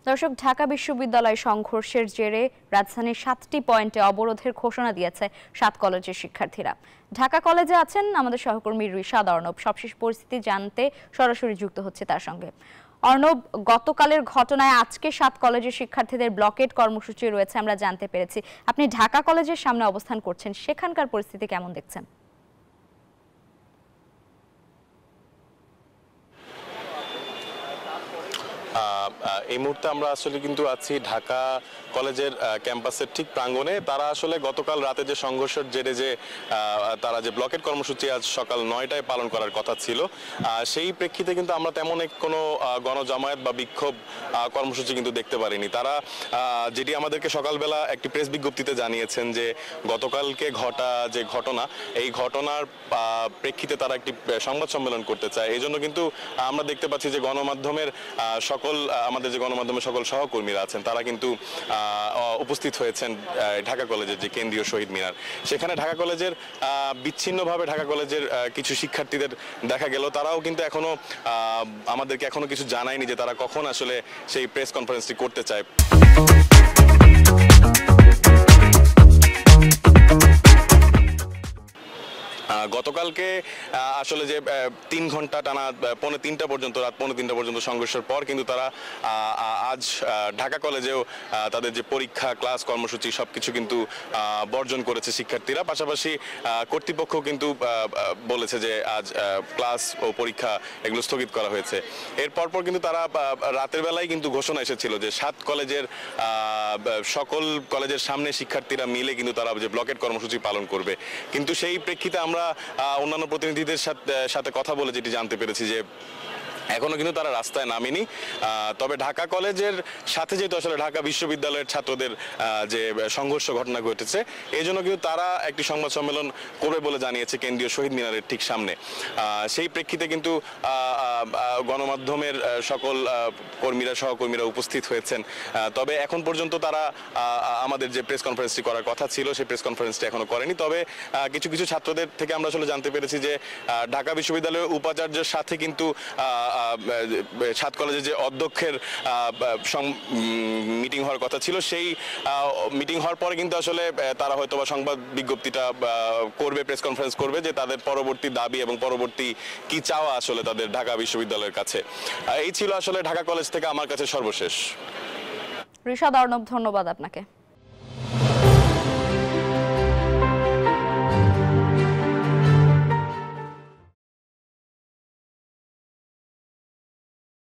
দর্শক, ঢাকা বিশ্ববিদ্যালয় সংঘর্ষের জেরে রাজধানীর 7টি পয়েন্টে অবরোধের ঘোষণা দিয়েছে 7 কলেজের শিক্ষার্থীরা। ঢাকা কলেজে আছেন আমাদের সহকর্মী রিশাদ অর্ণব। সবশেষ পরিস্থিতি জানতে সরাসরি যুক্ত হচ্ছে তার সঙ্গে। অর্ণব, গতকালের ঘটনায় আজকে 7 কলেজের শিক্ষার্থীদের ব্লকেট কর্মসূচি রয়েছে আমরা জানতে পেরেছি। আপনি ঢাকা কলেজের সামনে অবস্থান করছেন, সেখানকার পরিস্থিতি কেমন দেখছেন? এই মুহূর্তে আমরা আসলে কিন্তু আছি ঢাকা কলেজের ক্যাম্পাসের ঠিক প্রাঙ্গণে। তারা আসলে গতকাল রাতে যে সংঘর্ষের জেরে যে তারা যে ব্লকেট কর্মসূচি আজ সকাল 9টায় পালন করার কথা ছিল, সেই প্রেক্ষিতে কিন্তু আমরা তেমন কোনো গণজামায়াত বা বিক্ষোভ কর্মসূচি কিন্তু দেখতে পারিনি। তারা যেটি আমাদেরকে সকালবেলা একটি প্রেস বিজ্ঞপ্তিতে জানিয়েছেন যে গতকালকে ঘটা যে ঘটনা, এই ঘটনার প্রেক্ষিতে তারা একটি সংবাদ সম্মেলন করতে চায়। এই জন্য কিন্তু আমরা দেখতে পাচ্ছি যে গণমাধ্যমের আমাদের যে গণমাধ্যমের সকল সহকর্মীরা আছেন তারা কিন্তু উপস্থিত হয়েছেন ঢাকা কলেজের যে কেন্দ্রীয় শহীদ মিনার। সেখানে ঢাকা কলেজের বিচ্ছিন্নভাবে ঢাকা কলেজের কিছু শিক্ষার্থীদের দেখা গেল। তারাও কিন্তু আমাদেরকে এখনো কিছু জানায়নি যে তারা কখন আসলে সেই প্রেস কনফারেন্সটি করতে চায়। গতকালকে আসলে যে 3 ঘন্টা টানা পৌনে 3টা পর্যন্ত, রাত পৌনে 3টা পর্যন্ত সংঘর্ষের পর কিন্তু তারা আজ ঢাকা কলেজেও তাদের যে পরীক্ষা, ক্লাস, কর্মসূচি সবকিছু কিন্তু বর্জন করেছে শিক্ষার্থীরা। পাশাপাশি কর্তৃপক্ষ কিন্তু বলেছে যে আজ ক্লাস ও পরীক্ষা এগুলো স্থগিত করা হয়েছে। এর পরপর কিন্তু তারা রাতের বেলায় কিন্তু ঘোষণা এসেছিল যে 7 কলেজের সকল কলেজের সামনে শিক্ষার্থীরা মিলে কিন্তু তারা যে ব্লকেট কর্মসূচি পালন করবে। কিন্তু সেই প্রেক্ষিতে আমরা অন্যান্য প্রতিনিধিদের সাথে কথা বলে যেটি জানতে পেরেছি যে এখনো কিন্তু তারা রাস্তায় নামেনি। তবে ঢাকা কলেজের সাথে যেহেতু আসলে ঢাকা বিশ্ববিদ্যালয়ের ছাত্রদের যে সংঘর্ষ ঘটনা ঘটেছে, এই জন্য কিন্তু তারা একটি সংবাদ সম্মেলন করবে বলে জানিয়েছে কেন্দ্রীয় শহীদ মিনারের ঠিক সামনে। সেই প্রেক্ষিতে কিন্তু গণমাধ্যমের সকল সহকর্মীরা উপস্থিত হয়েছেন। তবে এখন পর্যন্ত তারা আমাদের যে প্রেস কনফারেন্সটি করার কথা ছিল সেই প্রেস কনফারেন্সটি এখনো করেনি। তবে কিছু কিছু ছাত্রদের থেকে আমরা আসলে জানতে পেরেছি যে ঢাকা বিশ্ববিদ্যালয়ের উপাচার্যের সাথে কিন্তু 7 কলেজের যে অধ্যক্ষের মিটিং হওয়ার কথা ছিল, সেই মিটিং হওয়ার পরে কিন্তু আসলে তারা হয়তো বা সংবাদ বিজ্ঞপ্তিটা করবে, প্রেস কনফারেন্স করবে যে তাদের পরবর্তী দাবি এবং পরবর্তী কি চাওয়া আসলে তাদের ঢাকা বিশ্ববিদ্যালয়ের কাছে। এই ছিল আসলে ঢাকা কলেজ থেকে আমার কাছে সর্বশেষ। রিশাদ অর্ণব, ধন্যবাদ আপনাকে।